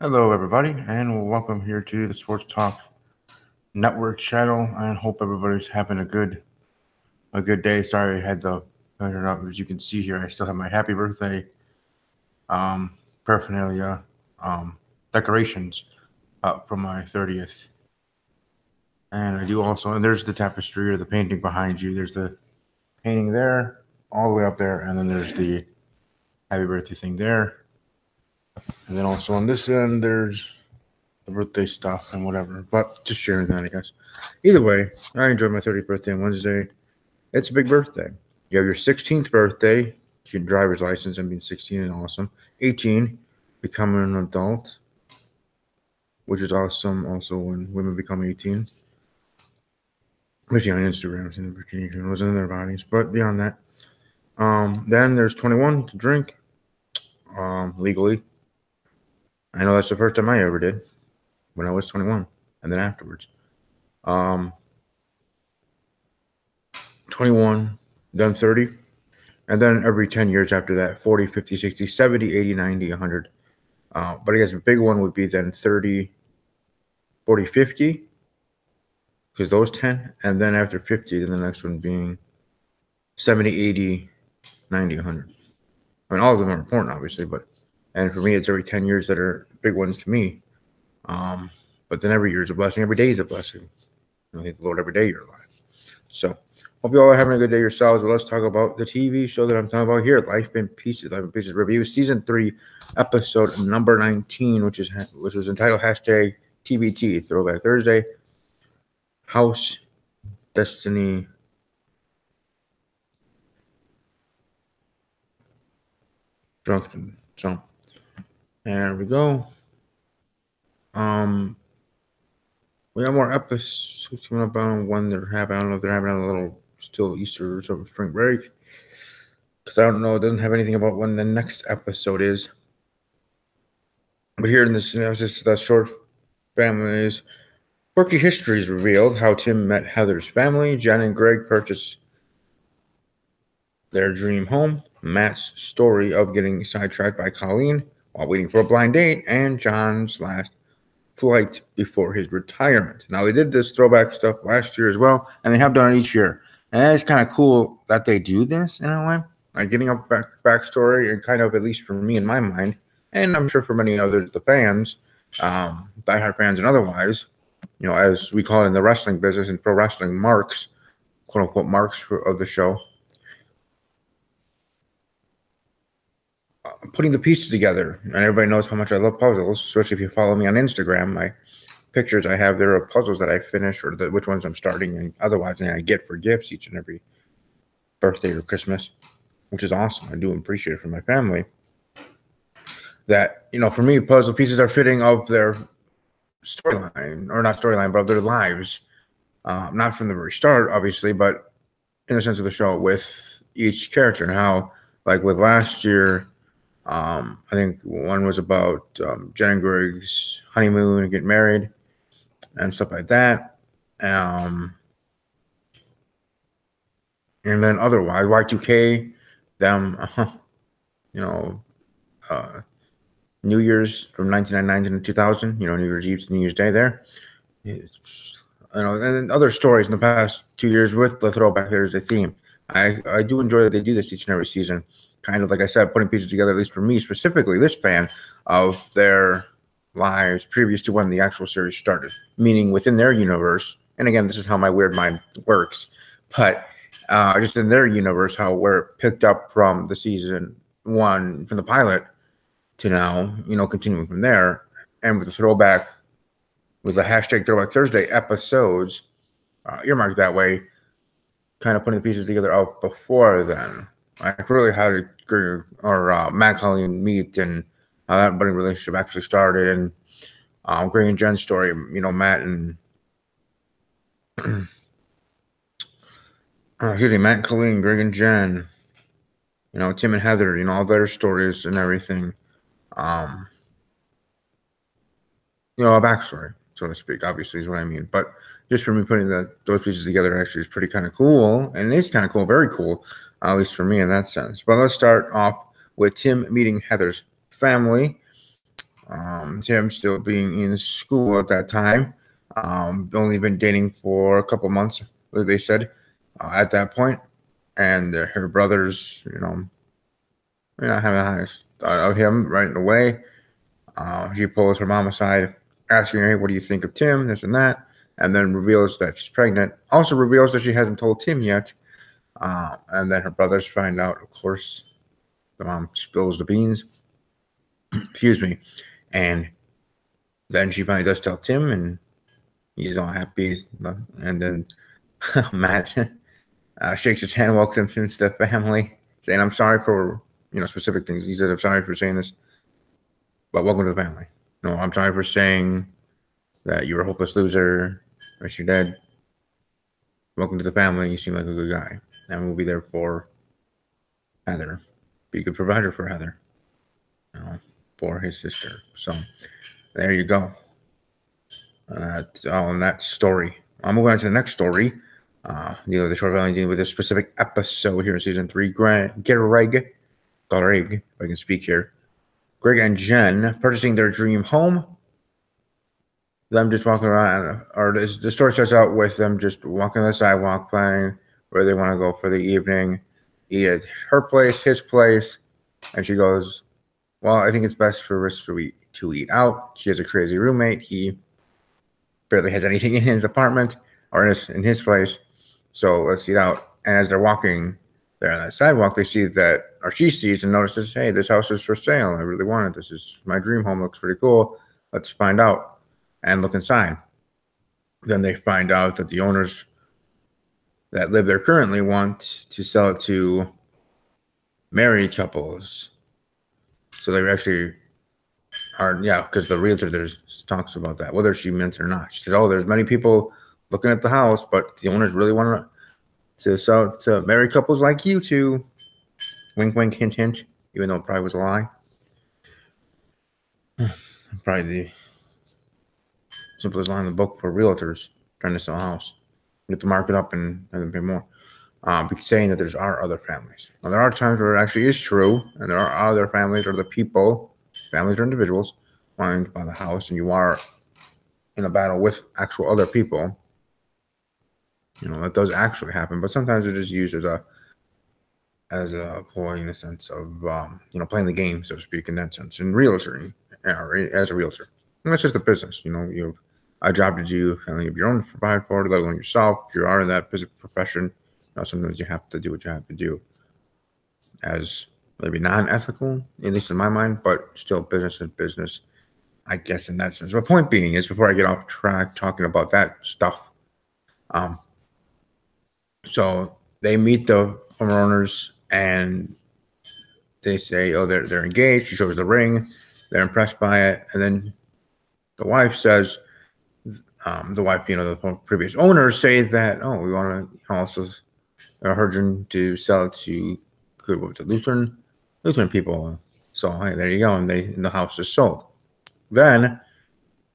Hello, everybody, and welcome here to the Sports Talk Network channel. And hope everybody's having a good day. Sorry, I had to turn it up. As you can see here, I still have my happy birthday um, paraphernalia decorations up from my 30th, and I do also. And there's the tapestry or the painting behind you. There's the painting there, all the way up there, and then there's the happy birthday thing there, and then also on this end there's the birthday stuff and whatever. But just sharing that, I guess. Either way, I enjoyed my 30th birthday on Wednesday. It's a big birthday. You have your 16th birthday, your driver's license, and being 16 is awesome. 18, becoming an adult, which is awesome also when women become 18. Especially on Instagram, seeing the bikini was in their bodies. But beyond that, then there's 21 to drink legally. I know that's the first time I ever did when I was 21, and then afterwards. 21, then 30, and then every 10 years after that, 40, 50, 60, 70, 80, 90, 100. But I guess a big one would be then 30, 40, 50, because those 10, and then after 50, then the next one being 70, 80, 90, 100. I mean, all of them are important, obviously, and for me, it's every 10 years that are big ones to me. But then every year is a blessing. Every day is a blessing. Thank the Lord every day you're alive. So, hope you all are having a good day yourselves. But let's talk about the TV show that I'm talking about here, Life in Pieces. Life in Pieces review, season 3, episode number 19, which was entitled hashtag TBT Throwback Thursday. House Destiny. Drunken. So, there we go. We have more episodes coming up on when they're having. I don't know if they're having a little still Easter or some spring break, because I don't know. It doesn't have anything about when the next episode is. But here in this, just that short family's quirky history is revealed. How Tim met Heather's family. Jen and Greg purchased their dream home. Matt's story of getting sidetracked by Colleen while waiting for a blind date, and John's last flight before his retirement. Now, they did this throwback stuff last year as well, and they have done it each year. And it's kind of cool that they do this in a way, like getting a backstory, and kind of, at least for me in my mind, and I'm sure for many others, the fans, diehard fans and otherwise, as we call it in the wrestling business and pro wrestling, marks, quote unquote, marks of the show. Putting the pieces together, and everybody knows how much I love puzzles, especially if you follow me on Instagram. My pictures I have there are puzzles that I finished, or which ones I'm starting, and otherwise I get for gifts each and every birthday or Christmas, which is awesome. I do appreciate it for my family. That, for me, puzzle pieces are fitting of their storyline, or not storyline, but of their lives. Not from the very start, obviously, but in the sense of the show with each character, and how, like with last year, I think one was about Jen and Greg's honeymoon and getting married and stuff like that. And then otherwise, Y2K, them, New Year's from 1999 to 2000, New Year's Eve to New Year's Day there. And then other stories in the past 2 years with the throwback. There's a theme. I do enjoy that they do this each and every season. Kind of, like I said, putting pieces together, at least for me specifically, this fan, of their lives previous to when the actual series started, meaning within their universe. And again, this is how my weird mind works, but just in their universe, where it picked up from the season 1, from the pilot to now, continuing from there, and with the throwback, with the hashtag Throwback Thursday episodes, earmarked that way, kind of putting the pieces together out before then. Like really how did Greg or Matt Colleen meet, and how that budding relationship actually started, and Greg and Jen's story, Matt and Matt Colleen, Greg and Jen, Tim and Heather, all their stories and everything. A backstory, so to speak, obviously is what I mean. But just for me putting those pieces together actually is pretty kind of cool, and it's kind of cool, very cool. At least for me in that sense. But let's start off with Tim meeting Heather's family. Tim still being in school at that time. Only been dating for a couple months, like they said, at that point. And her brothers, they're not having the highest thought of him right away. She pulls her mom aside, asking her, hey, what do you think of Tim, this and that, and then reveals that she's pregnant. Also reveals that she hasn't told Tim yet. And then her brothers find out, of course. The mom spills the beans. Excuse me. And then she finally does tell Tim, and he's all happy. And then Matt shakes his hand, welcomes him to the family, saying, I'm sorry for, specific things. He says, I'm sorry for saying this, but welcome to the family. No, I'm sorry for saying that you're a hopeless loser, wish you're dead. Welcome to the family. You seem like a good guy. And we'll be there for Heather. Be a good provider for Heather. For his sister. So there you go. On that story. I'm moving on to the next story. The short value dealing with this specific episode here in season 3. Greg, if I can speak here. Greg and Jen purchasing their dream home. Them just walking around, or the story starts out with them just walking on the sidewalk, planning where they want to go for the evening. Eat at her place, his place, and she goes, well, I think it's best for us to eat out. She has a crazy roommate. He barely has anything in his apartment or in his place. So let's eat out. And as they're walking there on that sidewalk, they see that, or she sees and notices, hey, this house is for sale. I really want it. This is my dream home. Looks pretty cool. Let's find out and look inside. Then they find out that the owners that live there currently want to sell it to married couples. So they actually are, because the realtor there talks about that, whether she meant or not. She says, oh, there's many people looking at the house, but the owners really want to sell it to married couples like you two. Wink, wink, hint, hint, even though it probably was a lie. Probably the simplest line in the book for realtors trying to sell a house. Get the market up and then pay more. Saying that there are other families. Now, there are times where it actually is true, and there are other families or the people, families or individuals, wanting to buy the house, and you are in a battle with actual other people. That does actually happen, but sometimes it is used as a ploy in a sense of playing the game, so to speak, in that sense. In realtoring, as a realtor, and that's just a business. You have a job to do, family of your own to provide for, let alone yourself. If you are in that profession, sometimes you have to do what you have to do, as maybe non-ethical, at least in my mind, but still business is business, I guess, in that sense. My point being is, before I get off track talking about that stuff, so they meet the homeowners and they say, oh, they're engaged. She shows the ring. They're impressed by it. And then the wife says, the previous owners say that, oh, we want to also heard you to sell it to Lutheran people. So hey, there you go, and the house is sold. Then,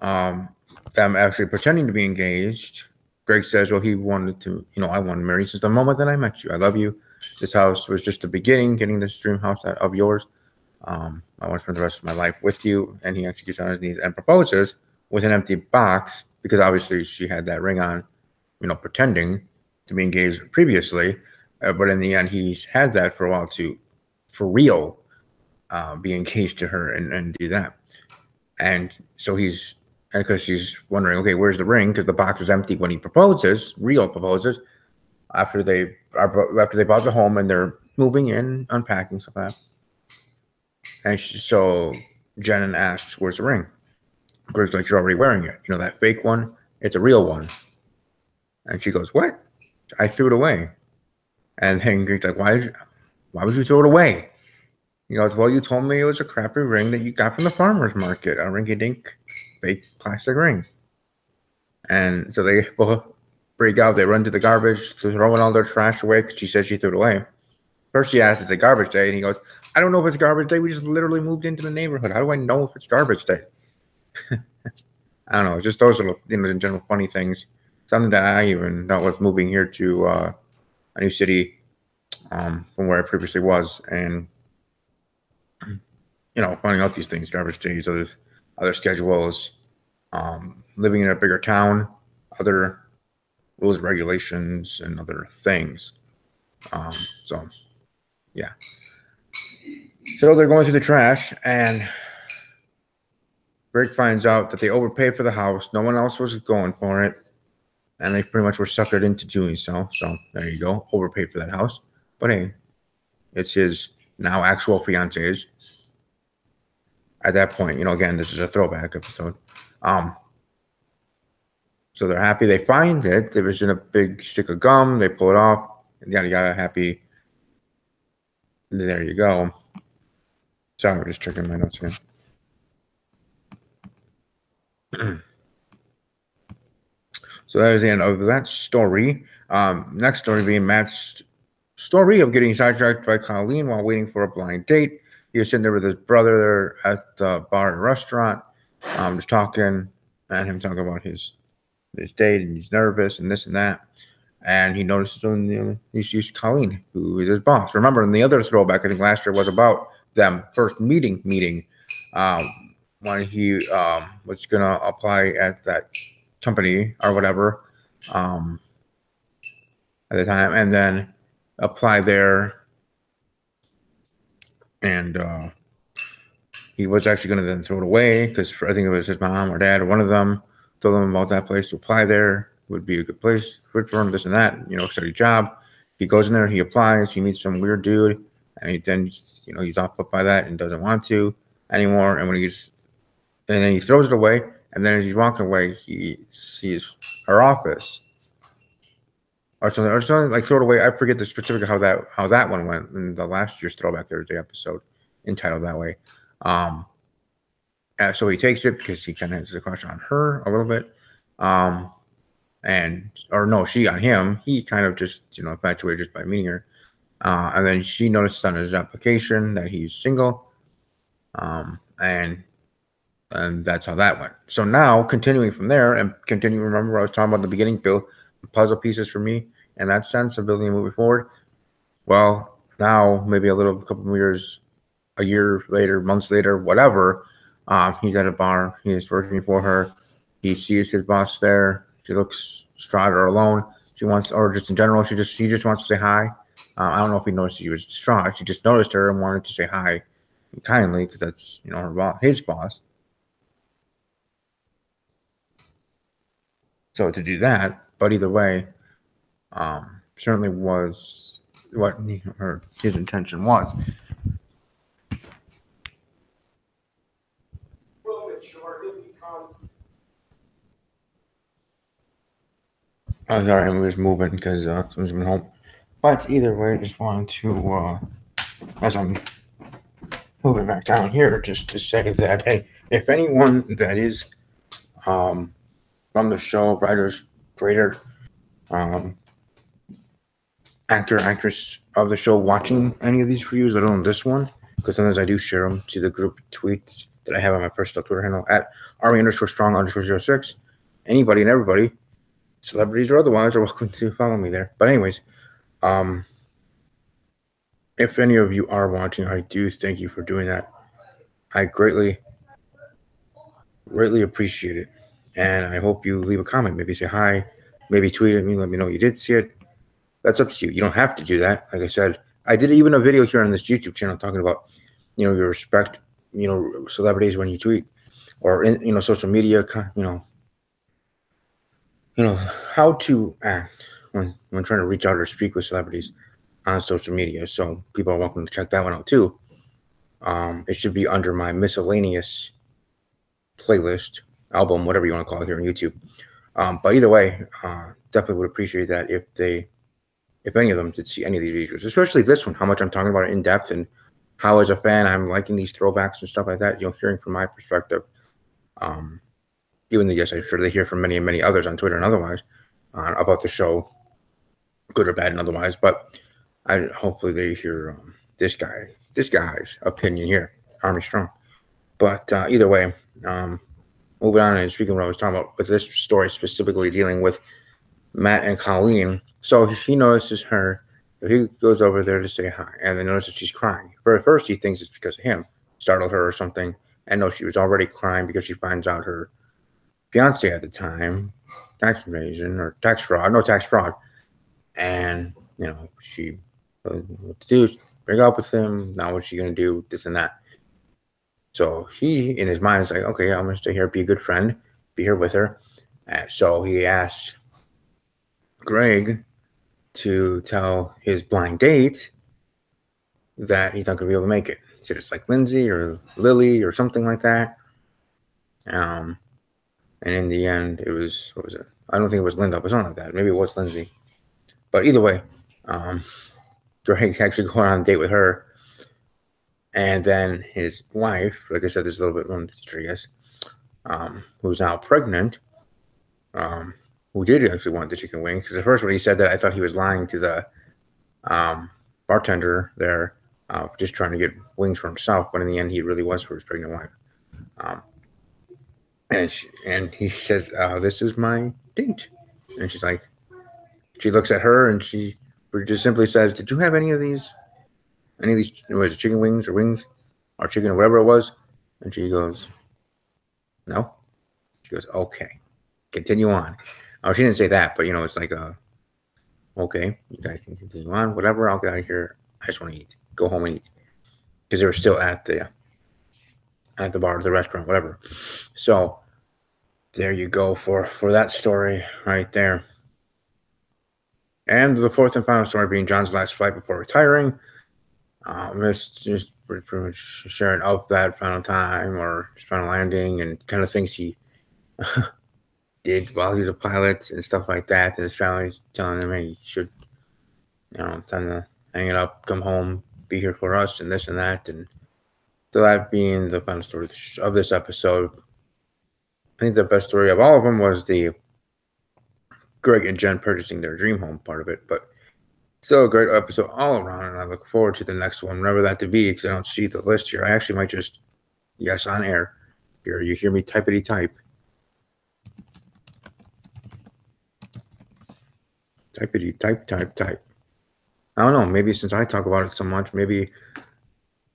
them actually pretending to be engaged. Greg says, well, he wanted to, I wanted to marry you since the moment that I met you. I love you. This house was just the beginning, getting this dream house of yours. I want to spend the rest of my life with you. And he actually gets on his knees and proposes with an empty box, because obviously she had that ring on, pretending to be engaged previously. But in the end, he's had that for a while to, for real, be engaged to her and do that. And so because she's wondering, okay, where's the ring? Because the box was empty when he proposes, after they bought the home and they're moving in, unpacking stuff like that. And so Jen asks, where's the ring? Greg's like, you're already wearing it. That fake one, it's a real one. And she goes, what? I threw it away. And then Greg's like, why would you throw it away? He goes, well, you told me it was a crappy ring that you got from the farmer's market, a rinky-dink fake plastic ring. And so they both break out. They run to the garbage, throwing all their trash away because she says she threw it away. First she asks, it's a garbage day. And he goes, I don't know if it's garbage day. We just literally moved into the neighborhood. How do I know if it's garbage day? I don't know. Just those little, in general, funny things. Something that I even dealt with moving here to a new city from where I previously was. And, finding out these things, garbage days, other schedules, living in a bigger town, other rules, regulations, and other things. So, yeah. So they're going through the trash, and Greg finds out that they overpaid for the house. No one else was going for it, and they pretty much were suckered into doing so. So there you go, overpaid for that house. But hey, it's his now actual fiance's. At that point, again, this is a throwback episode. So they're happy they find it. It was in a big stick of gum. They pull it off. Yada yada. Happy. There you go. Sorry, I'm just checking my notes again. So that was the end of that story. Next story being Matt's story of getting sidetracked by Colleen while waiting for a blind date. He was sitting there with his brother there at the bar and restaurant, just talking, and him talking about his date, and he's nervous and this and that. And he notices he's Colleen, who is his boss. Remember, in the other throwback, I think last year was about them first meeting, when he was going to apply at that company or whatever at the time, and then apply there. And he was actually going to then throw it away because I think it was his mom or dad or one of them told him about that place to apply there. Would be a good place for him, this and that, steady job. He goes in there, he applies, he meets some weird dude, and then he's off put by that and doesn't want to anymore. And then he throws it away, and then as he's walking away, he sees her office or something like throw it away. I forget the specific how that one went in the last year's Throwback Thursday episode, entitled that way. So he takes it because he kind of has a crush on her a little bit. She on him. He kind of just, infatuated just by meeting her. And then she notices on his application that he's single. And that's how that went. So now, continuing from there, remember I was talking about in the beginning, build puzzle pieces for me in that sense of building a movie forward. Well, now, maybe a couple of years, a year later, months later, whatever, he's at a bar. He's working for her. He sees his boss there. She looks distraught or alone. Or just in general, she just wants to say hi. I don't know if he noticed she was distraught. She just noticed her and wanted to say hi kindly because that's, his boss. So to do that, but either way, certainly was what his intention was. Oh, sorry, I was moving because someone's been home. But either way, I just wanted to, as I'm moving back down here, just to say that, hey, if anyone that is from the show, writers, creator, actor, actress of the show, watching any of these reviews, let alone this one, because sometimes I do share them to the group tweets that I have on my personal Twitter handle at Army_strong_06. Anybody and everybody, celebrities or otherwise, are welcome to follow me there. But anyways, if any of you are watching, I do thank you for doing that. I greatly appreciate it. And I hope you leave a comment, maybe say hi, maybe tweet at me, let me know you did see it. That's up to you. You don't have to do that. Like I said, I did even a video here on this YouTube channel talking about, you respect, celebrities when you tweet or in, social media, how to act when trying to reach out or speak with celebrities on social media. So people are welcome to check that one out too. It should be under my miscellaneous playlist, album, whatever you want to call it here on YouTube. But either way, definitely would appreciate that if any of them did see any of these videos, especially this one, how much I'm talking about it in depth and how as a fan I'm liking these throwbacks and stuff like that, hearing from my perspective. Even though, yes, I'm sure they hear from many and many others on Twitter and otherwise about the show, good or bad and otherwise, but hopefully they hear this guy's opinion here, Army Strong. But either way, moving on and speaking of what I was talking about with this story specifically dealing with Matt and Colleen. So he notices her. He goes over there to say hi, and then notices she's crying. But at first, he thinks it's because of him, startled her or something. And no, she was already crying because she finds out her fiance at the time, tax evasion or tax fraud, no tax fraud. And, she, what to do, break up with him. Now what's she going to do? This and that. So he, in his mind, is like, okay, I'm going to stay here, be a good friend, be here with her. So he asked Greg to tell his blind date that he's not going to be able to make it. He said it's like Lindsay or Lily or something like that. And in the end, it was, what was it? I don't think it was Linda, but something like that. Maybe it was Lindsay. But either way, Greg actually going on a date with her. And then his wife, like I said, there's a little bit more history, I guess, who's now pregnant, who did actually want the chicken wings. Because at first when he said that, I thought he was lying to the bartender there, just trying to get wings for himself. But in the end, he really was for his pregnant wife. And he says, this is my date. And she's like, she looks at her and she just simply says, did you have any of these, was it chicken wings or chicken or whatever it was? And she goes, no. She goes, okay, continue on. Oh, she didn't say that, but it's like, okay, you guys can continue on, whatever. I'll get out of here. I just want to eat. Go home and eat. Because they were still at the bar, the restaurant, whatever. So there you go for that story right there. And the fourth and final story being John's last flight before retiring. It's just pretty much sharing up that final time or final landing and kind of things he did while he was a pilot and stuff like that. And his family's telling him, hey, you should, time to hang it up, come home, be here for us, and this and that. And so that being the final story of this episode. I think the best story of all of them was the Greg and Jen purchasing their dream home part of it, but still a great episode all around, and I look forward to the next one, whenever that to be, because I don't see the list here. I actually might just, yes, on air. Here, you hear me typity type. Typity type, type, type. I don't know, maybe since I talk about it so much, maybe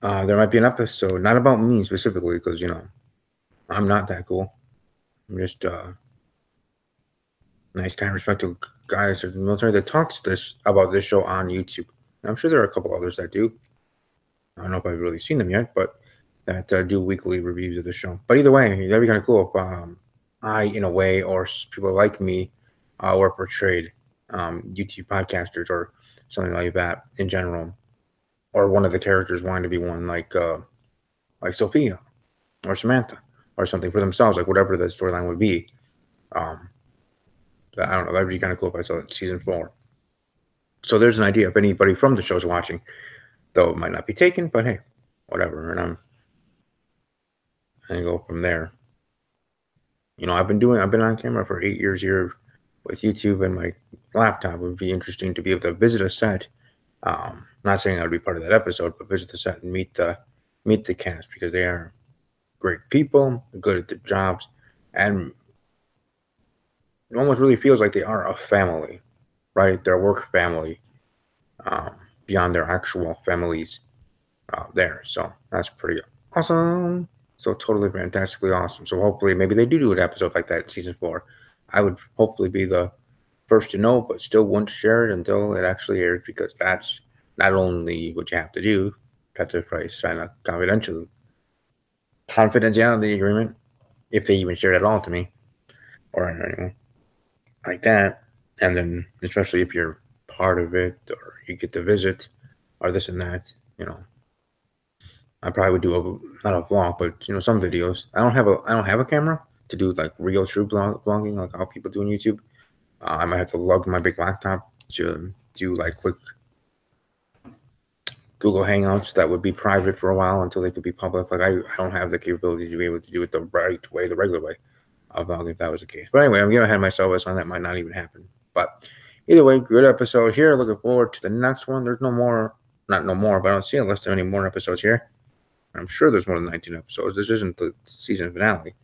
there might be an episode, not about me specifically, because, I'm not that cool. I'm just nice, kind, respectful guys in the military that talks about this show on YouTube. And I'm sure there are a couple others that do. I don't know if I've really seen them yet, but that do weekly reviews of the show. But either way, that'd be kind of cool if I, in a way, or people like me, were portrayed, YouTube podcasters or something like that in general, or one of the characters wanting to be one, like Sophia or Samantha or something for themselves, like whatever the storyline would be. I don't know. That'd be kind of cool if I saw it in season 4. So there's an idea if anybody from the show's watching, though it might not be taken, but hey, whatever. And I go from there. I've been on camera for 8 years here with YouTube and my laptop. It would be interesting to be able to visit a set. Not saying I would be part of that episode, but visit the set and meet the cast, because they are great people, good at their jobs, and it almost really feels like they are a family, right? Their work family, beyond their actual families there. So that's pretty awesome. So totally fantastically awesome. So hopefully maybe they do an episode like that in season 4. I would hopefully be the first to know, but still won't share it until it actually airs, because that's not only what you have to do, you have to probably sign a confidentiality agreement, if they even share it at all to me, or anyone like that. And then especially if you're part of it, or you get to visit, or this and that, I probably would do not a vlog, but some videos. I don't have a camera to do like real true vlogging like how people do on YouTube. I might have to lug my big laptop to do like quick Google Hangouts that would be private for a while until they could be public. Like I don't have the capability to be able to do it the right way, the regular way of vlogging, if that was the case. But anyway, I'm getting ahead of myself with something that might not even happen. But either way, good episode here. Looking forward to the next one. There's not no more, but I don't see a list of any more episodes here. I'm sure there's more than 19 episodes. This isn't the season finale.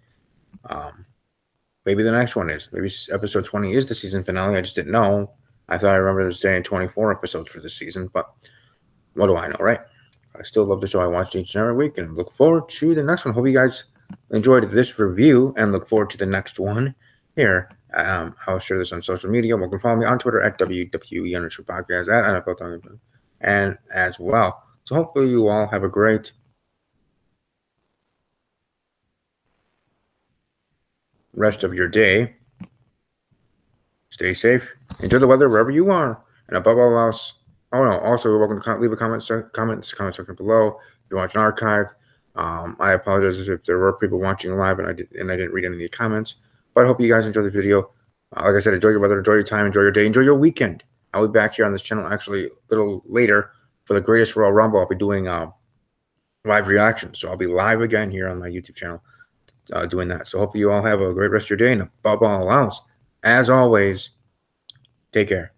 Maybe the next one is. Maybe episode 20 is the season finale. I just didn't know. I thought I remember saying 24 episodes for this season, but what do I know, right? I still love the show. I watch each and every week, and look forward to the next one. Hope you guys enjoyed this review, and look forward to the next one here. I'll share this on social media. You can follow me on Twitter at WWE_podcast at NFL and as well. So hopefully you all have a great rest of your day. Stay safe. Enjoy the weather wherever you are. And above all else, also you're welcome to leave a comment section below. If you're watching archived, I apologize if there were people watching live and I didn't read any of the comments. But I hope you guys enjoyed the video. Like I said, enjoy your weather, enjoy your time, enjoy your day, enjoy your weekend. I'll be back here on this channel actually a little later for the Greatest Royal Rumble. I'll be doing live reactions. So I'll be live again here on my YouTube channel doing that. So hopefully you all have a great rest of your day. And above all else, as always, take care.